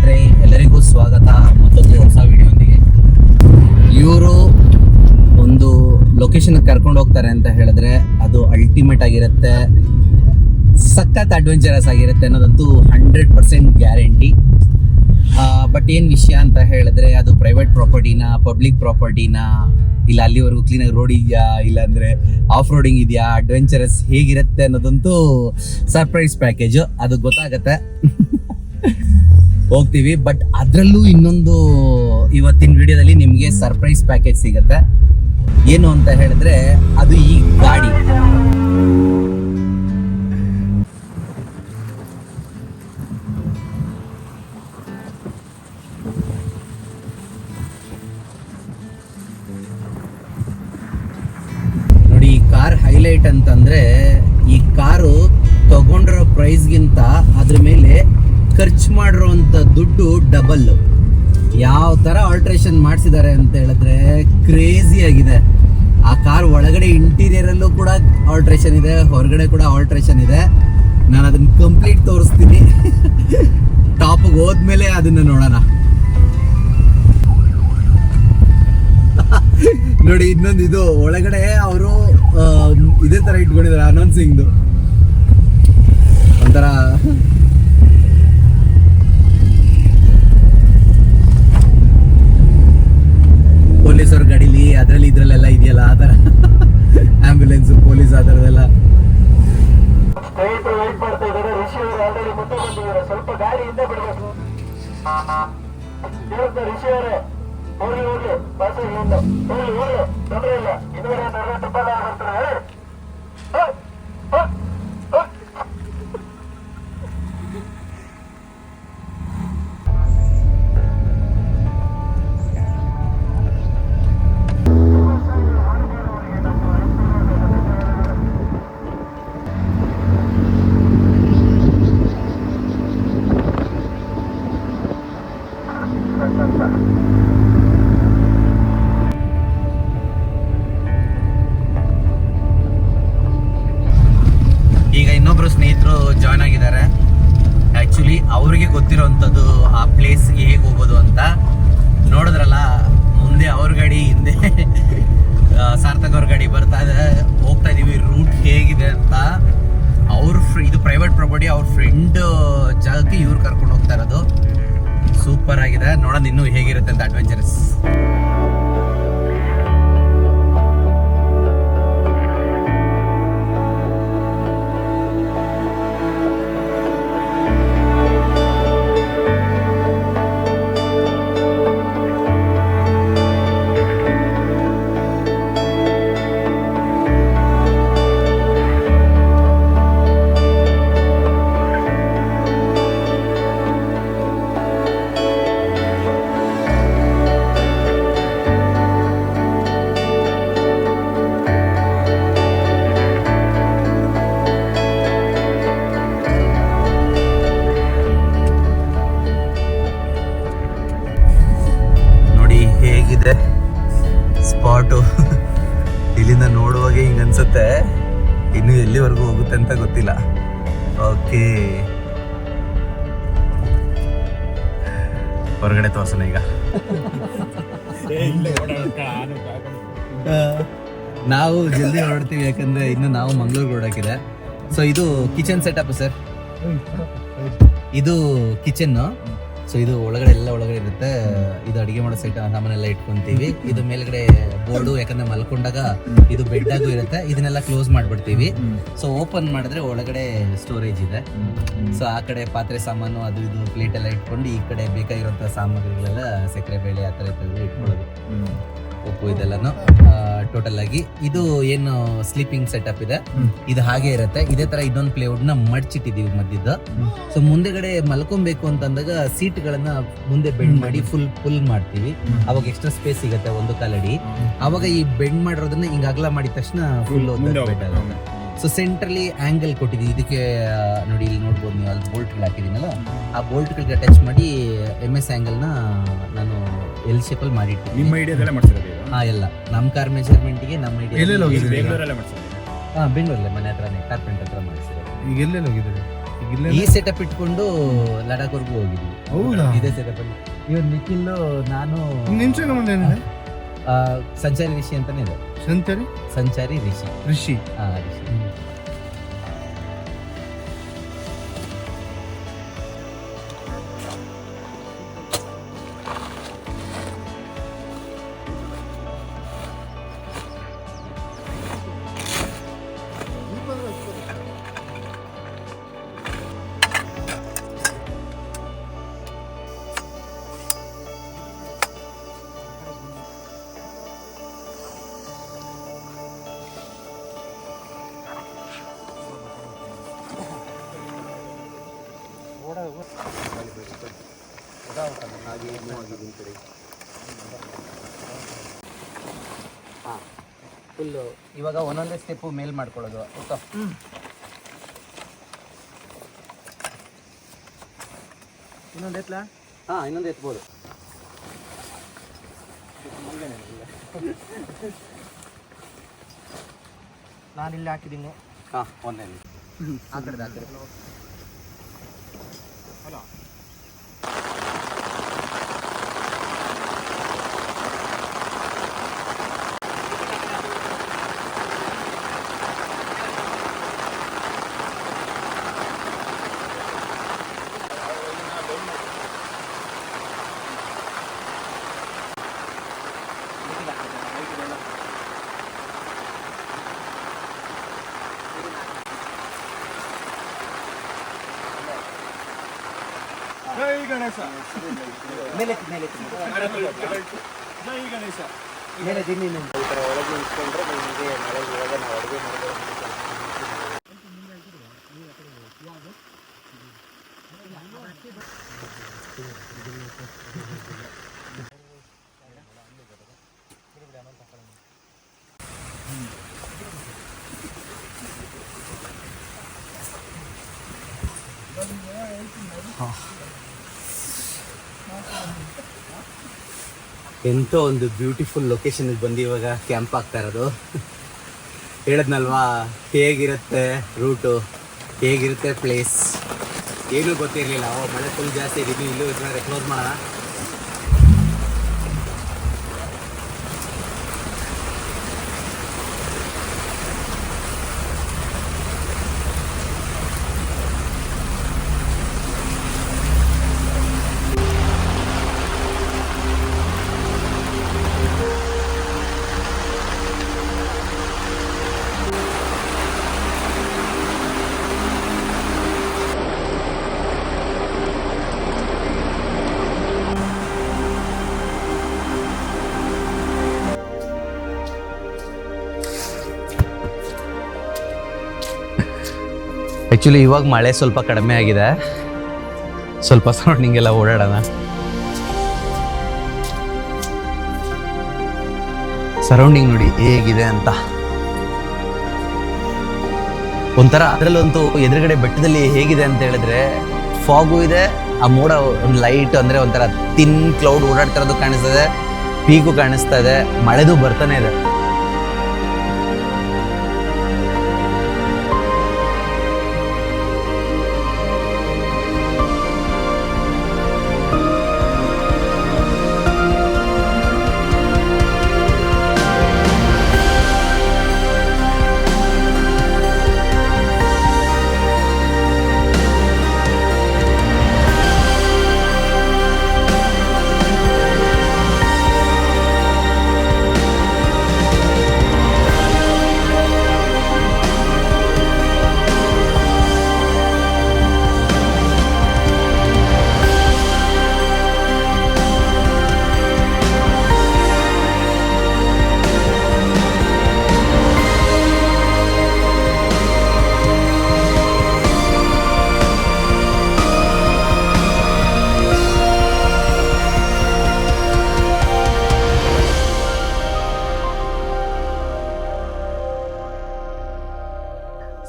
ಸ್ನೇಹಿತರೆ, ಎಲ್ಲರಿಗೂ ಸ್ವಾಗತ ಮತ್ತೊಂದು ಹೊಸ ವಿಡಿಯೋಂದಿಗೆ. ಇವರು ಒಂದು ಲೊಕೇಶನ್ ಕರ್ಕೊಂಡು ಹೋಗ್ತಾರೆ ಅಂತ ಹೇಳಿದ್ರೆ ಅದು ಅಲ್ಟಿಮೇಟ್ ಆಗಿರುತ್ತೆ, ಸಖತ್ ಅಡ್ವೆಂಚರಸ್ ಆಗಿರುತ್ತೆ ಅನ್ನೋದಂತೂ 100% ಗ್ಯಾರಂಟಿ. ಬಟ್ ಏನು ವಿಷಯ ಅಂತ ಹೇಳಿದ್ರೆ ಅದು ಪ್ರೈವೇಟ್ ಪ್ರಾಪರ್ಟಿನ, ಪಬ್ಲಿಕ್ ಪ್ರಾಪರ್ಟಿನ, ಇಲ್ಲ ಅಲ್ಲಿವರೆಗೂ ಕ್ಲೀನಾಗಿ ರೋಡ್ ಇದೆಯಾ, ಇಲ್ಲಾಂದರೆ ಆಫ್ ರೋಡಿಂಗ್ ಇದೆಯಾ, ಅಡ್ವೆಂಚರಸ್ ಹೇಗಿರುತ್ತೆ ಅನ್ನೋದಂತೂ ಸರ್ಪ್ರೈಸ್ ಪ್ಯಾಕೇಜು, ಅದು ಗೊತ್ತಾಗತ್ತೆ. ಹೋಗ್ತೀವಿ. ಬಟ್ ಅದರಲ್ಲೂ ಇನ್ನೊಂದು ಇವತ್ತಿನ ವಿಡಿಯೋದಲ್ಲಿ ನಿಮಗೆ ಸರ್ಪ್ರೈಸ್ ಪ್ಯಾಕೇಜ್ ಸಿಗುತ್ತೆ. ಏನು ಅಂತ ಹೇಳಿದ್ರೆ ಅದು ಈ ಗಾಡಿ. ನೋಡಿ, ಈ ಕಾರ್ ಹೈಲೈಟ್ ಅಂತಂದ್ರೆ ಈ ಕಾರು ತಗೊಂಡಿರೋ ಪ್ರೈಸ್ಗಿಂತ ಅದ್ರ ಮೇಲೆ ಖರ್ಚು ಮಾಡಿರೋಂಥ ದುಡ್ಡು ಡಬಲ್. ಯಾವ ಥರ ಆಲ್ಟ್ರೇಷನ್ ಮಾಡಿಸಿದ್ದಾರೆ ಅಂತ ಹೇಳಿದ್ರೆ ಕ್ರೇಜಿ ಆಗಿದೆ. ಆ ಕಾರ್ ಒಳಗಡೆ ಇಂಟೀರಿಯರಲ್ಲೂ ಕೂಡ ಆಲ್ಟ್ರೇಷನ್ ಇದೆ, ಹೊರಗಡೆ ಕೂಡ ಆಲ್ಟ್ರೇಷನ್ ಇದೆ. ನಾನು ಅದನ್ನ ಕಂಪ್ಲೀಟ್ ತೋರಿಸ್ತೀನಿ. ಟಾಪಿಗೆ ಹೋದ್ಮೇಲೆ ಅದನ್ನ ನೋಡೋಣ. ನೋಡಿ, ಇನ್ನೊಂದು ಇದು ಒಳಗಡೆ ಅವರು ಇದೇ ಥರ ಇಟ್ಕೊಂಡಿದ್ದಾರೆ, ಅನೌನ್ಸಿಂಗ್ದು ಒಂಥರ. ಪೊಲೀಸವ್ರ ಗಾಡೀಲಿ ಅದರಲ್ಲಿ ಇದ್ರಲ್ಲೆಲ್ಲ ಇದೆಯಲ್ಲ ಆ ಥರ, ಆಂಬ್ಯುಲೆನ್ಸ್, ಪೊಲೀಸ್ ಆ ಥರದೆಲ್ಲ. ಸ್ವಲ್ಪ ಗಾಡಿ ಹಿಂದೆ ಬಿಡಬೇಕು. ರಿಷಿ ಅವರೇ ಹೋಗಿ ಹೋಗಿ ಬಸ್ ಹೋಗಿ ಹೋಗಿ ತೊಂದರೆ ಇಲ್ಲ. ಇದುವರೆ ತುಂಬ ಬರ್ತಾರೆ. ಈಗ ಇನ್ನೊಬ್ರು ಸ್ನೇಹಿತರು ಜಾಯ್ನ್ ಆಗಿದ್ದಾರೆ. ಆ್ಯಕ್ಚುಲಿ ಅವ್ರಿಗೆ ಗೊತ್ತಿರೋವಂಥದ್ದು ಆ ಪ್ಲೇಸ್ಗೆ ಹೇಗೆ ಹೋಗೋದು ಅಂತ. ನೋಡಿದ್ರಲ್ಲ, ಮುಂದೆ ಅವ್ರ ಗಾಡಿ, ಹಿಂದೆ ಸಾರ್ಥಕ್ ಅವ್ರ ಗಾಡಿ ಬರ್ತಾ ಇದೆ. ಹೋಗ್ತಾ ಇದೀವಿ, ರೂಟ್ ಹೇಗಿದೆ ಅಂತ. ಇದು ಪ್ರೈವೇಟ್ ಪ್ರಾಪರ್ಟಿ, ಅವ್ರ ಫ್ರೆಂಡ್ ಜಾಗಕ್ಕೆ ಇವ್ರು ಕರ್ಕೊಂಡು ಹೋಗ್ತಾ ಇರೋದು. ಸೂಪರ್ ಆಗಿದೆ. ನೋಡೋಣ ಇನ್ನೂ ಹೇಗಿರುತ್ತೆ ಅಂತ ಅಡ್ವೆಂಚರಸ್. ಹೇಗಿದೆ ಸ್ಪಾಟು, ಇಲ್ಲಿಂದ ನೋಡುವಾಗ ಹಿಂಗೆ ಅನ್ಸುತ್ತೆ. ಇನ್ನು ಎಲ್ಲಿವರೆಗೂ ಹೋಗುತ್ತೆ ಅಂತ ಗೊತ್ತಿಲ್ಲ. ಓಕೆ, ಹೊರಗಡೆ ತೋರ್ಸೋಣ ಈಗ. ನಾವು ಜಲ್ದಿ ಹೊರಡ್ತೀವಿ, ಯಾಕಂದ್ರೆ ಇನ್ನು ನಾವು ಮಂಗಳೂರು ಹೊರಡಕ್ಕಿದೆ. ಸೊ ಇದು ಕಿಚನ್ ಸೆಟಪ್ ಸರ್. ಇದು ಕಿಚನ್. ಸೊ ಇದು ಒಳಗಡೆ ಇರುತ್ತೆ. ಇದು ಅಡಿಗೆ ಮಾಡೋ ಸೈಟ್, ಸಾಮಾನೆಲ್ಲ ಇಟ್ಕೊಂತೀವಿ. ಇದು ಮೇಲ್ಗಡೆ ಬೋರ್ಡು, ಯಾಕಂದ್ರೆ ಮಲ್ಕೊಂಡಾಗ ಇದು ಬೆಡ್ ಆಗು ಇರುತ್ತೆ. ಇದನ್ನೆಲ್ಲ ಕ್ಲೋಸ್ ಮಾಡ್ಬಿಡ್ತೀವಿ. ಸೊ ಓಪನ್ ಮಾಡಿದ್ರೆ ಒಳಗಡೆ ಸ್ಟೋರೇಜ್ ಇದೆ. ಸೊ ಆ ಕಡೆ ಪಾತ್ರೆ ಸಾಮಾನು, ಅದು ಇದು ಪ್ಲೇಟ್ ಎಲ್ಲ ಇಟ್ಕೊಂಡು, ಈ ಕಡೆ ಬೇಕಾಗಿರೋಂಥ ಸಾಮಗ್ರಿಗಳೆಲ್ಲ, ಸಕ್ಕರೆ ಬೇಳೆ ಆ ಥರ ಇಟ್ಕೊಳ್ಳೋದು, ಉಪ್ಪು, ಇದೆಲ್ಲನೂ ಟೋಟಲ್ ಆಗಿ. ಇದು ಏನು ಸ್ಲೀಪಿಂಗ್ ಸೆಟಪ್ ಇದೆ, ಇದು ಹಾಗೆ ಇರುತ್ತೆ. ಇದೇ ತರ ಇನ್ನೊಂದು ಪ್ಲೇವುಡ್ ನ ಮಡ್ಚಿಟ್ಟಿದೀವಿ ಮಧ್ಯದ. ಸೊ ಮುಂದೆಗಡೆ ಮಲ್ಕೊಬೇಕು ಅಂತಂದಾಗ ಸೀಟ್ಗಳನ್ನ ಮುಂದೆ ಬೆಂಡ್ ಮಾಡಿ ಫುಲ್ ಮಾಡ್ತೀವಿ. ಅವಾಗ ಎಕ್ಸ್ಟ್ರಾ ಸ್ಪೇಸ್ ಸಿಗುತ್ತೆ, ಒಂದು ಕಾಲಡಿ. ಅವಾಗ ಈ ಬೆಂಡ್ ಮಾಡಿರೋದನ್ನ ಹಿಂಗ ಅಗಲ ಮಾಡಿದ ತಕ್ಷಣ ಫುಲ್ ಬೆಡ್ ಆಗುತ್ತೆ. ಸೊ ಸೆಂಟ್ರಲಿ ಆಂಗಲ್ ಕೊಟ್ಟಿದ್ದೀವಿ. ಇದಕ್ಕೆ ನೋಡಿ, ಇಲ್ಲಿ ನೋಡ್ಬೋದು ನೀವು, ಅಲ್ಲಿ ಬೋಲ್ಟ್ಗಳು ಹಾಕಿದ್ದೀನಲ್ಲ, ಆ ಬೋಲ್ಟ್ಗಳಿಗೆ ಟಚ್ ಮಾಡಿ MS ಆಂಗಲ್ನ ನಾನು ಎಲ್ ಶೇಪಲ್ಲಿ ಮಾಡಿರ್ತೀನಿ. ನಿಮ್ಮ ಐಡಿಯಾದಲ್ಲೇ ಮಾಡ್ಸಿರೋದು? ಎಲ್ಲ ನಮ್ಮ ಕಾರ್ ಮೆಜರ್ಮೆಂಟ್ಗೆ ನಮ್ಮ ಐಡಿಯಾ. ಬೆಂಗಳೂರಲ್ಲೇ ಮಾಡ್ಸಿರೋದು? ಬೆಂಗಳೂರಲ್ಲೇ, ಮನೆ ಹತ್ರನೇ, ಕಾರ್ಪೆಂಟರ್ ಹತ್ರ ಮಾಡಿಸಿರೋದು. ಈಗ ಎಲ್ಲೆಲ್ಲಿ ಹೋಗಿದ್ದೀರಿ? ಈ ಸೆಟಪ್ ಇಟ್ಕೊಂಡು ಲಡಾಖ್ವರೆಗೂ ಹೋಗಿದ್ವಿ. ಹೌದಾ? ಇದೇ ಸೆಟಪ್ ಅಲ್ಲಿ ಇವನ್ ನಿಖಿಲ್ ನಾನು ಇನ್ಸ್ಟಾಗ್ರಾಮ್ ಏನಿದೆ? ಸಂಚಾರಿ ರಿಷಿ ಅಂತಾನೆ ಇದೆ. ಸಂಚಾರಿ ರಿಷಿ. ರಿಷಿ. ರಿಷಿ. ಫುಲ್ಲು ಇವಾಗ ಒಂದೊಂದೇ ಸ್ಟೆಪ್ಪು ಮೇಲ್ ಮಾಡ್ಕೊಳ್ಳೋದು. ಇನ್ನೊಂದು ಎತ್ಲಾ? ಇನ್ನೊಂದು ಎತ್ಬೋದು. ನಾನು ಇಲ್ಲಿ ಹಾಕಿದ್ದೀನಿ. ಒಂದೇ ಆ ಕಡೆ ಜೈ ಗಣೇಶ. ಮೇಲೆ ಜೈ ಗಣೇಶ. ಮೇಲೆ ದಿನ ಈ ಥರ ಒಳಗೆ ನಿಂತ್ಕೊಂಡ್ರೆ ನಿಮಗೆ ಮಳೆ ಇವಾಗ ನಾವು ಅಡುಗೆ ಮಾಡಿದ್ರೆ ಎಂಥ ಒಂದು ಬ್ಯೂಟಿಫುಲ್ ಲೊಕೇಶನ್ಗೆ ಬಂದು ಇವಾಗ ಕ್ಯಾಂಪ್ ಆಗ್ತಾ ಇರೋದು. ಹೇಳಿದ್ನಲ್ವಾ ಹೇಗಿರುತ್ತೆ ರೂಟು, ಹೇಗಿರುತ್ತೆ ಪ್ಲೇಸ್, ಏನೂ ಗೊತ್ತಿರಲಿಲ್ಲ. ಮಳೆ ಫುಲ್ ಜಾಸ್ತಿ ಇದ್ದೀನಿ. ಇಲ್ಲೂ ಇದ್ರೆ ಕ್ಲೋಸ್ ಮಾಡೋಣ. ಆ್ಯಕ್ಚುಲಿ ಇವಾಗ ಮಳೆ ಸ್ವಲ್ಪ ಕಡಿಮೆ ಆಗಿದೆ. ಸ್ವಲ್ಪ ಸರೌಂಡಿಂಗ್ ಎಲ್ಲ ಓಡಾಡೋಣ. ಸರೌಂಡಿಂಗ್ ನೋಡಿ ಹೇಗಿದೆ ಅಂತ. ಒಂಥರ ಅದರಲ್ಲಂತೂ ಎದುರುಗಡೆ ಬೆಟ್ಟದಲ್ಲಿ ಹೇಗಿದೆ ಅಂತ ಹೇಳಿದ್ರೆ ಫಾಗು ಇದೆ, ಆ ಮೋಡ ಒಂದು ಲೈಟ್ ಅಂದರೆ ಒಂಥರ ತಿನ್ ಕ್ಲೌಡ್ ಓಡಾಡ್ತಿರೋದು ಕಾಣಿಸ್ತದೆ, ಪೀಕು ಕಾಣಿಸ್ತಾ ಇದೆ, ಮಳೆದು ಬರ್ತಾನೆ ಇದೆ.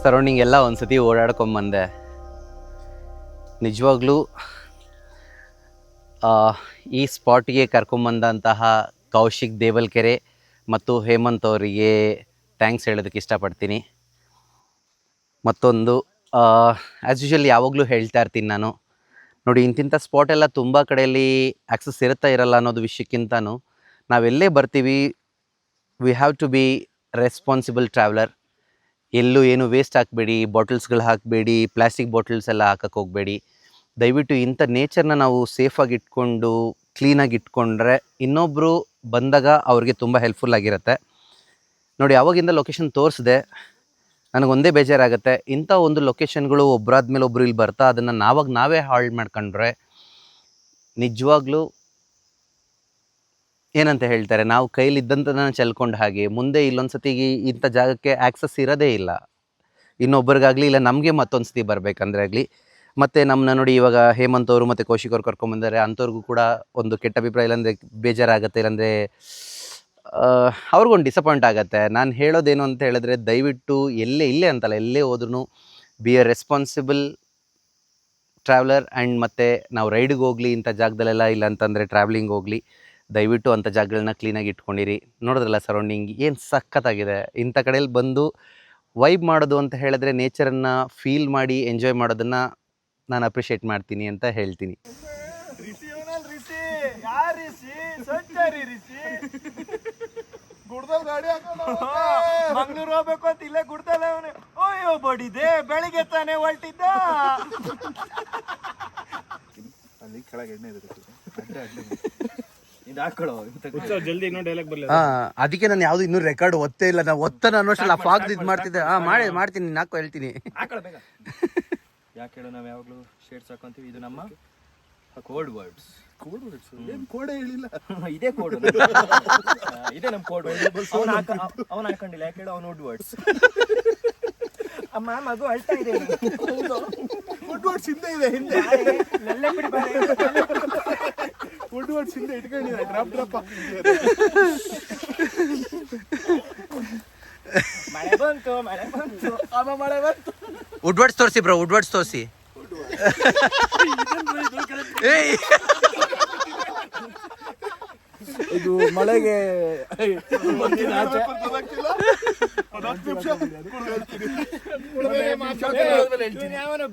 ಸರೌಂಡಿಂಗ್ ಎಲ್ಲ ಒಂದ್ಸತಿ ಓಡಾಡ್ಕೊಂಬಂದೆ. ನಿಜವಾಗ್ಲೂ ಈ ಸ್ಪಾಟ್ಗೆ ಕರ್ಕೊಂಬಂದಂತಹ ಕೌಶಿಕ್ ದೇವಲ್ಕೆರೆ ಮತ್ತು ಹೇಮಂತ್ ಅವರಿಗೆ ಥ್ಯಾಂಕ್ಸ್ ಹೇಳೋದಕ್ಕೆ ಇಷ್ಟಪಡ್ತೀನಿ. ಮತ್ತೊಂದು ಆ್ಯಸ್ ಯೂಶುವಲ್ ಯಾವಾಗಲೂ ಹೇಳ್ತಾ ಇರ್ತೀನಿ ನಾನು, ನೋಡಿ ಇಂತಿಂಥ ಸ್ಪಾಟ್ ಎಲ್ಲ ತುಂಬ ಕಡೆಯಲ್ಲಿ ಆ್ಯಕ್ಸಸ್ ಇರುತ್ತಾ ಇರಲ್ಲ ಅನ್ನೋದು ವಿಷಯಕ್ಕಿಂತನೂ ನಾವೆಲ್ಲೇ ಬರ್ತೀವಿ we have to be responsible traveller. ಎಲ್ಲೂ ಏನು ವೇಸ್ಟ್ ಹಾಕಬೇಡಿ, ಬಾಟಲ್ಸ್ಗಳು ಹಾಕಬೇಡಿ, ಪ್ಲಾಸ್ಟಿಕ್ ಬಾಟಲ್ಸ್ ಎಲ್ಲ ಹಾಕಕ್ಕೆ ಹೋಗಬೇಡಿ. ದಯವಿಟ್ಟು ಇಂಥ ನೇಚರ್ನ ನಾವು ಸೇಫಾಗಿ ಇಟ್ಕೊಂಡು ಕ್ಲೀನಾಗಿ ಇಟ್ಕೊಂಡ್ರೆ ಇನ್ನೊಬ್ಬರು ಬಂದಾಗ ಅವ್ರಿಗೆ ತುಂಬ ಹೆಲ್ಪ್ಫುಲ್ ಆಗಿರುತ್ತೆ. ನೋಡಿ ಆವಾಗಿಂದ ಲೊಕೇಶನ್ ತೋರಿಸಿದೆ, ನನಗೊಂದೇ ಬೇಜಾರಾಗುತ್ತೆ, ಇಂಥ ಒಂದು ಲೊಕೇಶನ್ಗಳು ಒಬ್ಬರಾದ್ಮೇಲೆ ಒಬ್ಬರು ಇಲ್ಲಿ ಬರ್ತಾ ಅದನ್ನು ನಾವೇ ಹಾಳು ಮಾಡ್ಕೊಂಡ್ರೆ ನಿಜವಾಗ್ಲೂ ಏನಂತ ಹೇಳ್ತಾರೆ, ನಾವು ಕೈಲಿದ್ದಂಥದ್ದನ್ನು ಚೆಲ್ಕೊಂಡು ಹಾಗೆ ಮುಂದೆ ಇಲ್ಲೊಂದು ಸತಿ ಇಂಥ ಜಾಗಕ್ಕೆ ಆ್ಯಕ್ಸಸ್ ಇರೋದೇ ಇಲ್ಲ ಇನ್ನೊಬ್ಬರಿಗಾಗಲಿ, ಇಲ್ಲ ನಮಗೆ ಮತ್ತೊಂದು ಸತಿ ಬರಬೇಕಂದ್ರೆ ಆಗಲಿ. ಮತ್ತು ನಮ್ಮನ್ನ ನೋಡಿ ಇವಾಗ ಹೇಮಂತ್ ಅವರು ಮತ್ತು ಕೌಶಿಕ್ ಅವ್ರು ಕರ್ಕೊಂಬಂದರೆ ಅಂಥವ್ರಿಗೂ ಕೂಡ ಒಂದು ಕೆಟ್ಟ ಅಭಿಪ್ರಾಯ, ಇಲ್ಲಾಂದರೆ ಬೇಜಾರಾಗುತ್ತೆ, ಇಲ್ಲಾಂದರೆ ಅವ್ರಿಗೊಂದು ಡಿಸಪಾಯಿಂಟ್ ಆಗುತ್ತೆ. ನಾನು ಹೇಳೋದೇನು ಅಂತ ಹೇಳಿದ್ರೆ, ದಯವಿಟ್ಟು ಇಲ್ಲೇ ಅಂತಲ್ಲ, ಎಲ್ಲೇ ಹೋದ್ರೂ B A responsible traveller. And ಮತ್ತು ನಾವು ರೈಡಿಗೆ ಹೋಗಲಿ ಇಂಥ ಜಾಗದಲ್ಲೆಲ್ಲ, ಇಲ್ಲ ಅಂತಂದರೆ ಟ್ರಾವೆಲಿಂಗ್ ಹೋಗಲಿ, ದಯವಿಟ್ಟು ಅಂಥ ಜಾಗಗಳನ್ನ ಕ್ಲೀನಾಗಿ ಇಟ್ಕೊಂಡಿರಿ. ನೋಡಿದ್ರಲ್ಲ ಸರೌಂಡಿಂಗ್ ಏನು ಸಖತ್ತಾಗಿದೆ. ಇಂಥ ಕಡೆಯಲ್ಲಿ ಬಂದು ವೈಬ್ ಮಾಡೋದು ಅಂತ ಹೇಳಿದ್ರೆ, ನೇಚರನ್ನು ಫೀಲ್ ಮಾಡಿ ಎಂಜಾಯ್ ಮಾಡೋದನ್ನು ನಾನು ಅಪ್ರಿಷಿಯೇಟ್ ಮಾಡ್ತೀನಿ ಅಂತ ಹೇಳ್ತೀನಿ. ಮಂಗ್ಳೂರ್ ಹೋಗ್ಬೇಕು ಅಂತ ಇಲ್ಲೇ ಗುಡ್ದಲ್ಲ ಅವನು. ಅಯ್ಯೋ ಬಡಿದೆ, ಬೆಳಿಗ್ಗೆ ತಾನೇ ಹೊರಟಿದ್ದ. ಅಲ್ಲಿ ಕೆಳಗೆ ಎಣ್ಣೆ ಜಲ್ದಿ ಇನ್ನೂ ಡೈಲಾಗ್ ಬರಲಿ. ಅದಕ್ಕೆ ನಾನು ಯಾವುದು ಇನ್ನೂ ರೆಕಾರ್ಡ್ ಒತ್ತೇ ಇಲ್ಲ. ನಾವು ನಾನು ಅಷ್ಟಲ್ಲ ಫಾಗ್ ಇದು ಮಾಡ್ತಿದ್ದೆ. ಮಾಡ್ತೀನಿ, ನಾಲ್ಕು ಹೇಳ್ತೀನಿ. ಯಾಕೆ ಹೇಳು, ನಾವು ಯಾವಾಗಲೂ ಶೇಡ್ಸ್ ಹಾಕೊಂತೀವಿ. ಇದು ನಮ್ಮ ಕೋಡ್ ವರ್ಡ್ಸ್. ಕೋಡೆ ಹೇಳಿಲ್ಲ, ಇದೇ ಕೋಡ್. ಇದೇ ನಮ್ಮ ಕೋಡ್ ವರ್ಡ್. ಅವನು ಹಾಕೊಂಡಿಲ್ಲ, ಯಾಕೆ ಹೇಳು, ಅವನು ವುಡ್ ವರ್ಡ್ಸ್. ಅಮ್ಮ ಮಗು ಅಳ್ತಾ ಇದೆ. ವುಡ್ ವರ್ಡ್ಸ್ ಹಿಂದೆ ಇದೆ, ಹಿಂದೆ ನಲ್ಲೆ ಬಿಡಿ ಬಾರೆ. ವುಡ್ ವರ್ಡ್ಸ್ ಹಿಂದೆ ಇಟ್ಕೊಂಡಿದೆ, ಡ್ರಾಪ್ ಮಳೆ ಬಂತು. ಅಮ್ಮ ಮಳೆ ಬಂತು. ವುಡ್ ವರ್ಡ್ಸ್ ತೋರಿಸಿ ಬ್ರೋ, ವುಡ್ ವರ್ಡ್ಸ್ ತೋರಿಸಿ. ಇದು ಮಳೆಗೆ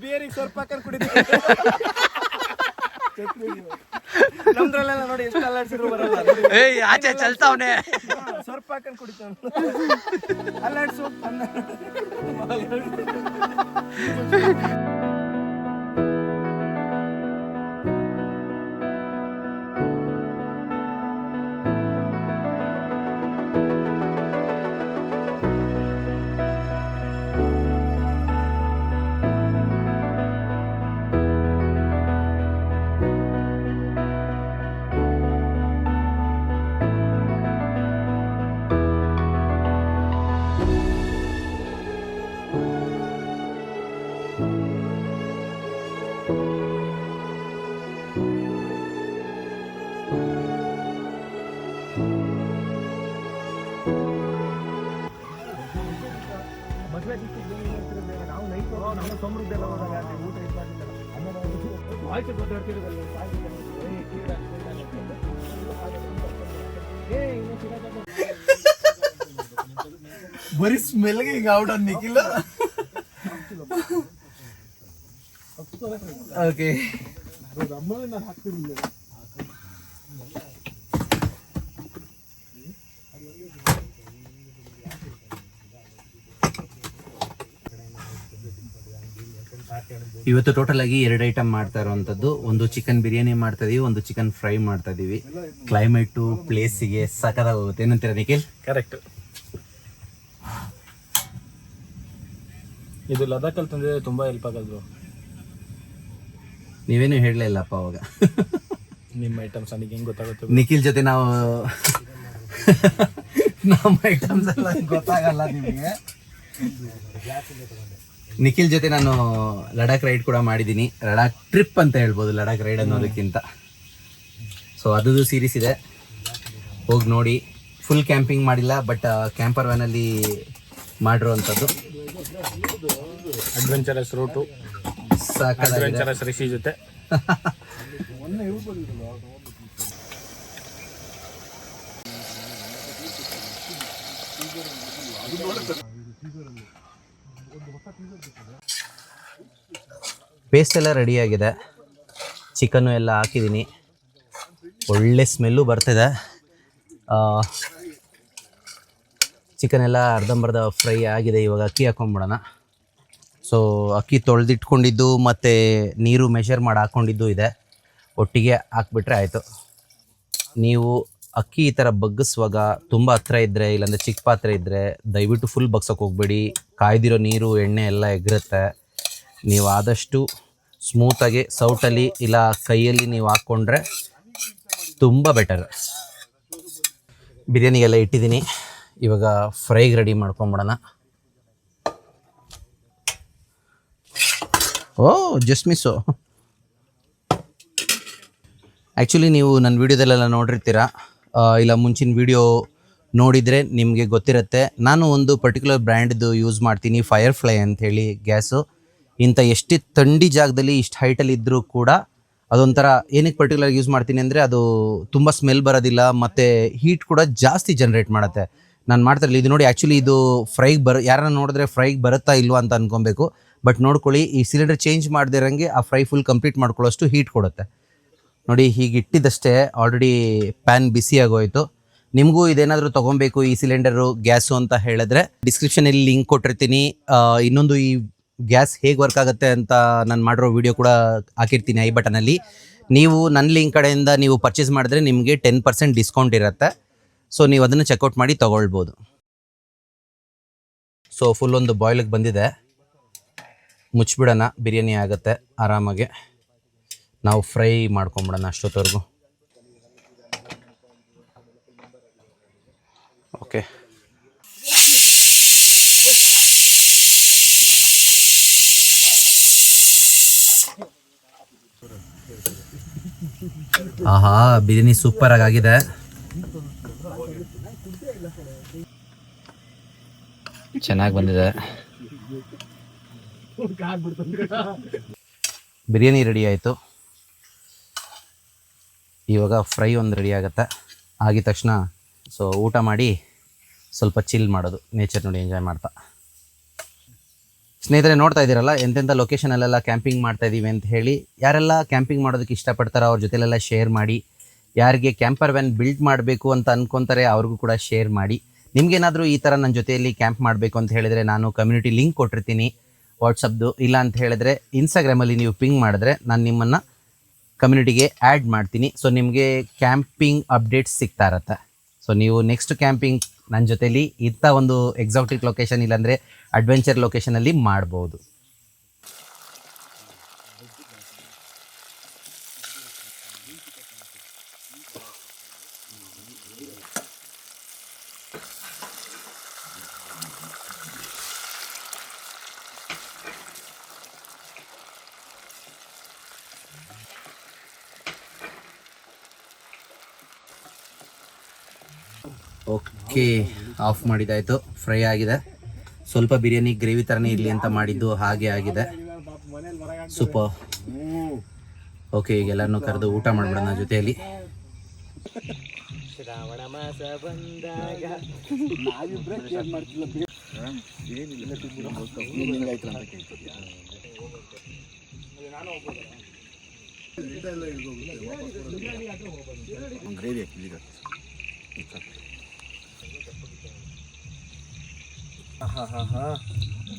ಬೇರೆ ಸ್ವಲ್ಪ ಕುಡಿದ ನಮ್ದ್ರಲ್ಲೆಲ್ಲ ನೋಡಿ ಎಷ್ಟು ಅಲ್ಲಾಡ್ಸಿದ್ರು ಬರಲ್ಲ. ಆಚೆ ಚಲ್ತಾವನೆ, ಸ್ವಲ್ಪ ಹಾಕೊಂಡು ಕುಡಿತಾವ. ಅಲ್ಲಾಡ್ಸು. ಬರೀ ಸ್ಮೆಲ್ಗೆ ಈಗ ಔಟ್ ಆನ್ ನಿಖಿಲ್. ಓಕೆ, ಇವತ್ತು ಟೋಟಲ್ ಆಗಿ 2 ಐಟಮ್ ಮಾಡ್ತಾ ಇರೋವಂಥದ್ದು. ಒಂದು ಚಿಕನ್ ಬಿರಿಯಾನಿ ಮಾಡ್ತಾ ಇದೀವಿ, ಒಂದು ಚಿಕನ್ ಫ್ರೈ ಮಾಡ್ತಾ ಇದೀವಿ. ಕ್ಲೈಮೇಟು ಪ್ಲೇಸಿಗೆ ಸಖತ್ತಾಗಿ ಹೋಗುತ್ತೆ. ಏನಂತೀರಾ ನಿಖಿಲ್? ಕರೆಕ್ಟ್. ಇದು ಲದಾಖಲ್ಲಿ ತಂದ್ರೆ ತುಂಬಾ ಹೆಲ್ಪ್ ಆಗೋದು. ನೀವೇನು ಹೇಳಲೇ ಇಲ್ಲಪ್ಪ ಅವಾಗ. ನಿಮ್ಮ ಐಟಮ್ಸ್ ನನಗೆ ಹೆಂಗ್ ಗೊತ್ತಾಗುತ್ತೆ? ನಿಖಿಲ್ ಜೊತೆ ನಾವು ನಮ್ಮ ಐಟಮ್ಸ್ ಎಲ್ಲ ಗೊತ್ತಾಗಲ್ಲ ನಿಮಗೆ. ನಿಖಿಲ್ ಜೊತೆ ನಾನು ಲಡಾಖ್ ರೈಡ್ ಕೂಡ ಮಾಡಿದ್ದೀನಿ. ಲಡಾಖ್ ಟ್ರಿಪ್ ಅಂತ ಹೇಳ್ಬೋದು, ಲಡಾಖ್ ರೈಡ್ ಅನ್ನೋದಕ್ಕಿಂತ. ಸೊ ಅದು ಸೀರೀಸ್ ಇದೆ, ಹೋಗಿ ನೋಡಿ. ಫುಲ್ ಕ್ಯಾಂಪಿಂಗ್ ಮಾಡಿಲ್ಲ, ಬಟ್ ಕ್ಯಾಂಪರ್ ವ್ಯಾನಲ್ಲಿ ಮಾಡಿರೋವಂಥದ್ದು. ಅಡ್ವೆಂಚರಸ್ ರೂಟು, ಅಡ್ವೆಂಚರಸ್ ರಿಷಿ ಜೊತೆ. ಪೇಸ್ಟ್ ಎಲ್ಲ ರೆಡಿಯಾಗಿದೆ, ಚಿಕನ್ನು ಎಲ್ಲ ಹಾಕಿದ್ದೀನಿ, ಒಳ್ಳೆ ಸ್ಮೆಲ್ಲು ಬರ್ತಿದೆ. ಚಿಕನ್ ಎಲ್ಲ ಅರ್ಧಂಬರ್ಧ ಫ್ರೈ ಆಗಿದೆ. ಇವಾಗ ಅಕ್ಕಿ ಹಾಕೊಂಡ್ಬಿಡೋಣ. ಸೊ ಅಕ್ಕಿ ತೊಳೆದಿಟ್ಕೊಂಡಿದ್ದು ಮತ್ತು ನೀರು ಮೆಷರ್ ಮಾಡಿ ಹಾಕ್ಕೊಂಡಿದ್ದು ಇದೆ, ಒಟ್ಟಿಗೆ ಹಾಕ್ಬಿಟ್ರೆ ಆಯಿತು. ನೀವು ಅಕ್ಕಿ ಈ ಥರ ಬಗ್ಗಿಸುವಾಗ ತುಂಬ ಹತ್ರ ಇದ್ದರೆ, ಇಲ್ಲಾಂದರೆ ಚಿಕ್ಕ ಪಾತ್ರೆ ಇದ್ದರೆ ದಯವಿಟ್ಟು ಫುಲ್ ಬಗ್ಸೋಕೆ ಹೋಗಬೇಡಿ. ಕಾಯ್ದಿರೋ ನೀರು ಎಣ್ಣೆ ಎಲ್ಲ ಎಗರುತ್ತೆ. ನೀವು ಆದಷ್ಟು ಸ್ಮೂತಾಗಿ ಸೌಟಲ್ಲಿ ಇಲ್ಲ ಕೈಯಲ್ಲಿ ನೀವು ಹಾಕ್ಕೊಂಡ್ರೆ ತುಂಬ ಬೆಟರ್. ಬಿರಿಯಾನಿಗೆಲ್ಲ ಇಟ್ಟಿದ್ದೀನಿ, ಇವಾಗ ಫ್ರೈಗೆ ರೆಡಿ ಮಾಡ್ಕೊಂಬಿಡೋಣ. ಓ ಜಸ್ಟ್ ಮಿಸ್ಸು. ಆ್ಯಕ್ಚುಲಿ ನೀವು ನನ್ನ ವೀಡಿಯೋದಲ್ಲೆಲ್ಲ ನೋಡಿರ್ತೀರ, ಇಲ್ಲ ಮುಂಚಿನ ವೀಡಿಯೋ ನೋಡಿದರೆ ನಿಮಗೆ ಗೊತ್ತಿರುತ್ತೆ. ನಾನು ಒಂದು ಪರ್ಟಿಕ್ಯುಲರ್ ಬ್ರ್ಯಾಂಡ್ದು ಯೂಸ್ ಮಾಡ್ತೀನಿ, ಫೈರ್ಫ್ಲೈ ಅಂಥೇಳಿ ಗ್ಯಾಸು. ಇಂಥ ಎಷ್ಟು ಥಂಡಿ ಜಾಗದಲ್ಲಿ ಇಷ್ಟು ಹೈಟಲ್ಲಿ ಇದ್ದರೂ ಕೂಡ ಅದೊಂಥರ ಏನಕ್ಕೆ ಪರ್ಟಿಕ್ಯುಲರ್ ಯೂಸ್ ಮಾಡ್ತೀನಿ ಅಂದರೆ ಅದು ತುಂಬ ಸ್ಮೆಲ್ ಬರೋದಿಲ್ಲ ಮತ್ತು ಹೀಟ್ ಕೂಡ ಜಾಸ್ತಿ ಜನ್ರೇಟ್ ಮಾಡುತ್ತೆ. ನಾನು ಮಾಡ್ತಾಯಿರಲಿಲ್ಲ. ಇದು ನೋಡಿ, ಆ್ಯಕ್ಚುಲಿ ಇದು ಫ್ರೈಗೆ ಯಾರನ್ನ ನೋಡಿದ್ರೆ ಫ್ರೈಗೆ ಬರುತ್ತಾ ಇಲ್ವಾ ಅಂತ ಅಂದ್ಕೊಬೇಕು. ಬಟ್ ನೋಡ್ಕೊಳ್ಳಿ, ಈ ಸಿಲಿಂಡರ್ ಚೇಂಜ್ ಮಾಡದಿರಂಗೆ ಆ ಫ್ರೈ ಫುಲ್ ಕಂಪ್ಲೀಟ್ ಮಾಡ್ಕೊಳ್ಳೋಷ್ಟು ಹೀಟ್ ಕೊಡುತ್ತೆ. ನೋಡಿ, ಹೀಗೆ ಇಟ್ಟಿದ್ದಷ್ಟೇ ಆಲ್ರೆಡಿ ಪ್ಯಾನ್ ಬಿಸಿ ಆಗೋಯಿತು. ನಿಮಗೂ ಇದೇನಾದರೂ ತೊಗೊಬೇಕು ಈ ಸಿಲಿಂಡರು ಗ್ಯಾಸು ಅಂತ ಹೇಳಿದ್ರೆ ಡಿಸ್ಕ್ರಿಪ್ಷನಲ್ಲಿ ಲಿಂಕ್ ಕೊಟ್ಟಿರ್ತೀನಿ. ಇನ್ನೊಂದು ಈ ಗ್ಯಾಸ್ ಹೇಗೆ ವರ್ಕ್ ಆಗುತ್ತೆ ಅಂತ ನಾನು ಮಾಡಿರೋ ವಿಡಿಯೋ ಕೂಡ ಹಾಕಿರ್ತೀನಿ ಐ ಬಟನಲ್ಲಿ. ನೀವು ನನ್ನ ಲಿಂಕ್ ಕಡೆಯಿಂದ ನೀವು ಪರ್ಚೇಸ್ ಮಾಡಿದ್ರೆ ನಿಮಗೆ 10% ಡಿಸ್ಕೌಂಟ್ ಇರುತ್ತೆ. ಸೊ ನೀವು ಅದನ್ನು ಚೆಕ್ಔಟ್ ಮಾಡಿ ತೊಗೊಳ್ಬೋದು. ಸೊ ಫುಲ್ ಒಂದು ಬಾಯ್ಲಿಗೆ ಬಂದಿದೆ, ಮುಚ್ಚಿಬಿಡೋಣ. ಬಿರಿಯಾನಿ ಆಗುತ್ತೆ ಆರಾಮಾಗಿ. ನಾವು ಫ್ರೈ ಮಾಡ್ಕೊಂಬಿಡೋಣ ಅಷ್ಟೊತ್ತವರೆಗೂ. ಓಕೆ, ಆಹಾ ಬಿರಿಯಾನಿ ಸೂಪರಾಗಿ ಆಗಿದೆ. ಚೆನ್ನಾಗಿ ಬಂದಿದೆ. ಬಿರಿಯಾನಿ ರೆಡಿ ಆಯಿತು. ಇವಾಗ ಫ್ರೈ ಒಂದು ರೆಡಿ ಆಗುತ್ತೆ. ಆಗಿದ ತಕ್ಷಣ ಸೊ ಊಟ ಮಾಡಿ ಸ್ವಲ್ಪ ಚಿಲ್ ಮಾಡೋದು, ನೇಚರ್ ನೋಡಿ ಎಂಜಾಯ್ ಮಾಡ್ತಾ. ಸ್ನೇಹಿತರೆ, ನೋಡ್ತಾ ಇದ್ದೀರಲ್ಲ ಎಂತೆಂಥ ಲೊಕೇಶನಲ್ಲೆಲ್ಲ ಕ್ಯಾಂಪಿಂಗ್ ಮಾಡ್ತಾಯಿದ್ದೀವಿ ಅಂತ ಹೇಳಿ. ಯಾರೆಲ್ಲ ಕ್ಯಾಂಪಿಂಗ್ ಮಾಡೋದಕ್ಕೆ ಇಷ್ಟಪಡ್ತಾರೋ ಅವ್ರ ಜೊತೆಲೆಲ್ಲ ಶೇರ್ ಮಾಡಿ. ಯಾರಿಗೆ ಕ್ಯಾಂಪರ್ ವ್ಯಾನ್ ಬಿಲ್ಡ್ ಮಾಡಬೇಕು ಅಂತ ಅಂದ್ಕೊತಾರೆ ಅವ್ರಿಗೂ ಕೂಡ ಶೇರ್ ಮಾಡಿ. ನಿಮಗೇನಾದರೂ ಈ ಥರ ನನ್ನ ಜೊತೆಯಲ್ಲಿ ಕ್ಯಾಂಪ್ ಮಾಡಬೇಕು ಅಂತ ಹೇಳಿದರೆ ನಾನು ಕಮ್ಯುನಿಟಿ ಲಿಂಕ್ ಕೊಟ್ಟಿರ್ತೀನಿ ವಾಟ್ಸಪ್ದು. ಇಲ್ಲ ಅಂತ ಹೇಳಿದ್ರೆ ಇನ್ಸ್ಟಾಗ್ರಾಮಲ್ಲಿ ನೀವು ಪಿಂಗ್ ಮಾಡಿದ್ರೆ ನಾನು ನಿಮ್ಮನ್ನು ಕಮ್ಯುನಿಟಿಗೆ ಆ್ಯಡ್ ಮಾಡ್ತೀನಿ. ಸೊ ನಿಮಗೆ ಕ್ಯಾಂಪಿಂಗ್ ಅಪ್ಡೇಟ್ಸ್ ಸಿಗ್ತಾ ಇರತ್ತೆ. ಸೊ ನೀವು ನೆಕ್ಸ್ಟ್ ಕ್ಯಾಂಪಿಂಗ್ ನನ್ನ ಜೊತೆಲಿ ಇಂಥ ಒಂದು ಎಕ್ಸಾಟಿಕ್ ಲೊಕೇಶನ್ ಇಲ್ಲಾಂದರೆ ಅಡ್ವೆಂಚರ್ ಲೊಕೇಶನಲ್ಲಿ ಮಾಡ್ಬೋದು. Okay, of ಮಾಡಿದ್ದಾಯಿತು. ಫ್ರೈ ಆಗಿದೆ. ಸ್ವಲ್ಪ ಬಿರಿಯಾನಿ ಗ್ರೇವಿ ಥರನೇ ಇರಲಿ ಅಂತ ಮಾಡಿದ್ದು, ಹಾಗೆ ಆಗಿದೆ. ಸೂಪರ್. ಓಕೆ, ಈಗ ಎಲ್ಲರನ್ನೂ ಕರೆದು ಊಟ ಮಾಡಿಬಿಡೋಣ ಜೊತೆಯಲ್ಲಿ. ಶ್ರಾವಣ ಮಾಸ ಬಂದಾಗ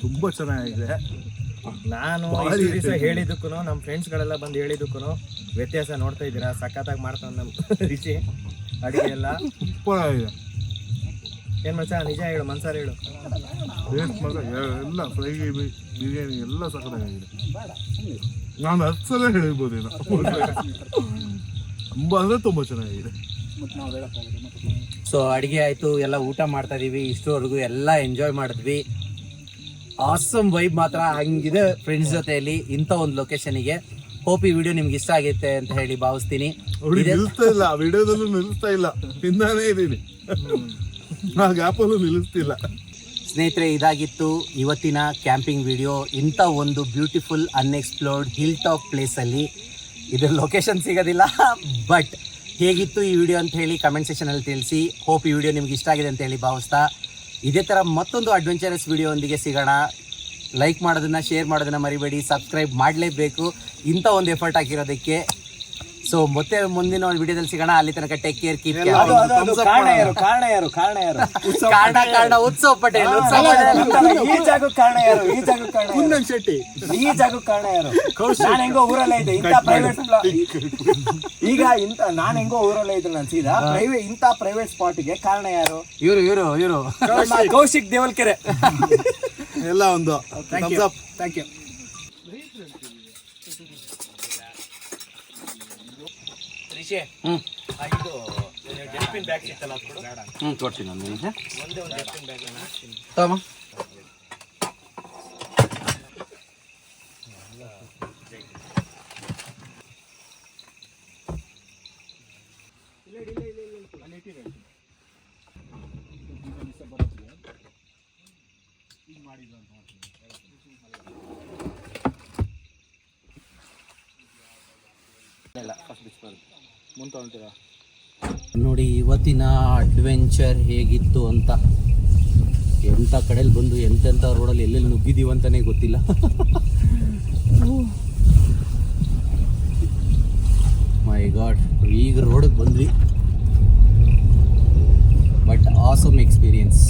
ತುಂಬ ಚೆನ್ನಾಗಿದೆ. ನಾನು ಇಷ್ಟು ದಿವಸ ಹೇಳಿದ್ದಕ್ಕೂ ನಮ್ಮ ಫ್ರೆಂಡ್ಸ್ಗಳೆಲ್ಲ ಬಂದು ಹೇಳಿದ್ದಕ್ಕೂ ವ್ಯತ್ಯಾಸ ನೋಡ್ತಾ ಇದ್ದೀರಾ. ಸಖತ್ತಾಗಿ ಮಾಡ್ತಾನೆ ನಮ್ಮ ರಿಚಿ ಅಡುಗೆ ಎಲ್ಲ. ಏನು ಮಚ್ಚ, ನಿಜ ಹೇಳು, ಮನ್ಸಾರ ಹೇಳು. ಎಲ್ಲ ಫ್ರೈ ಬಿರಿಯಾನಿ ಎಲ್ಲ ಸಖತ್ತಾಗಿದೆ. ನಾನು 10 ಸಲ ಹೇಳಿರ್ಬೋದೇನೋ. ತುಂಬ ಅಂದರೆ ತುಂಬ ಚೆನ್ನಾಗಿದೆ. ಸೊ ಅಡುಗೆ ಆಯಿತು, ಎಲ್ಲ ಊಟ ಮಾಡ್ತಾ ಇದೀವಿ. ಇಷ್ಟರವರೆಗೂ ಎಲ್ಲ ಎಂಜಾಯ್ ಮಾಡಿದ್ವಿ. ಆಸಮ್ ವೈಬ್ ಮಾತ್ರ ಹಂಗಿದೆ ಫ್ರೆಂಡ್ಸ್ ಜೊತೆಯಲ್ಲಿ ಇಂಥ ಒಂದು ಲೊಕೇಶನಿಗೆ. ಹೋಪ್ ಈ ವಿಡಿಯೋ ನಿಮ್ಗೆ ಇಷ್ಟ ಆಗೈತೆ ಅಂತ ಹೇಳಿ ಭಾವಿಸ್ತೀನಿ. ನಿಲ್ಲಿಸ್ತಾ ಇಲ್ಲ, ವಿಡಿಯೋದಲ್ಲೂ ನಿಲ್ಲಿಸ್ತಾ ಇಲ್ಲ, ತಿಂದಾನೇ ಇದ್ದೀನಿ. ಆ ಗ್ಯಾಪಲ್ಲೂ ನಿಲ್ಲಿಸ್ತಿಲ್ಲ. ಸ್ನೇಹಿತರೆ, ಇದಾಗಿತ್ತು ಇವತ್ತಿನ ಕ್ಯಾಂಪಿಂಗ್ ವಿಡಿಯೋ. ಇಂಥ ಒಂದು ಬ್ಯೂಟಿಫುಲ್ ಅನ್ಎಕ್ಸ್ಪ್ಲೋರ್ಡ್ ಹಿಲ್ ಟಾಪ್ ಪ್ಲೇಸಲ್ಲಿ. ಇದರ ಲೊಕೇಶನ್ ಸಿಗೋದಿಲ್ಲ, ಬಟ್ ಹೇಗಿತ್ತು ಈ ವಿಡಿಯೋ ಅಂತ ಹೇಳಿ ಕಮೆಂಟ್ ಸೆಕ್ಷನಲ್ಲಿ ತಿಳಿಸಿ. ಹೋಪ್ ಈ ವಿಡಿಯೋ ನಿಮ್ಗೆ ಇಷ್ಟ ಆಗಿದೆ ಅಂತ ಹೇಳಿ ಭಾವಿಸ್ತಾ, ಇದೇ ಥರ ಮತ್ತೊಂದು ಅಡ್ವೆಂಚರಸ್ ವಿಡಿಯೋ ಒಂದಿಗೆ ಸಿಗೋಣ. ಲೈಕ್ ಮಾಡೋದನ್ನ, ಶೇರ್ ಮಾಡೋದನ್ನ ಮರಿಬೇಡಿ. ಸಬ್ಸ್ಕ್ರೈಬ್ ಮಾಡಲೇಬೇಕು ಇಂಥ ಒಂದು ಎಫರ್ಟ್ ಹಾಕಿರೋದಕ್ಕೆ. ಸೊ ಮತ್ತೆ ಮುಂದಿನ ಒಂದು ವಿಡಿಯೋದಲ್ಲಿ ಸಿಗೋಣ. ಅಲ್ಲಿ ತನಕ ಟೇಕ್ ಕೇರ್, ಕೀಪ್ ಕಾರಣ ಉತ್ಸವ ಪಟೇಲ್. ಈ ಜಾಗಕ್ಕೆ ಕಾರಣ ಯಾರು? ಈ ಜಾಗಕ್ಕೆ ಕಾರಣ ಯಾರು? ನಾನು ಹೆಂಗೋ ಊರಲ್ಲೇ ಇದ್ದೆ, ಇಂಥ ಪ್ರೈವೇಟ್ ಈಗ ನಾನು ಹೆಂಗೋ ಊರಲ್ಲೇ ಇದ್ರೆ ನಾನು ಸೀದಾ ಇಂಥ ಪ್ರೈವೇಟ್ ಸ್ಪಾಟ್ಗೆ ಕಾರಣ ಯಾರು? ಇವರು ಕೌಶಿಕ್ ದೇವಲ್ಕೆರೆ. ಎಲ್ಲ ಒಂದು ಥ್ಯಾಂಕ್ ಯು. ಕೊಡ್ತೀನಿ ಒಂದು ನಿಮಿಷ. ನೋಡಿ ಇವತ್ತಿನ ಅಡ್ವೆಂಚರ್ ಹೇಗಿತ್ತು ಅಂತ. ಎಂಥ ಕಡೆಯಲ್ಲಿ ಬಂದು ಎಂತೆಂಥ ರೋಡಲ್ಲಿ ಎಲ್ಲೆಲ್ಲಿ ನುಗ್ಗಿದೀವಿ ಅಂತಾನೆ ಗೊತ್ತಿಲ್ಲ. ಮೈ ಗಾಡ್, ಈಗ ರೋಡಿಗೆ ಬಂದ್ವಿ. But awesome experience.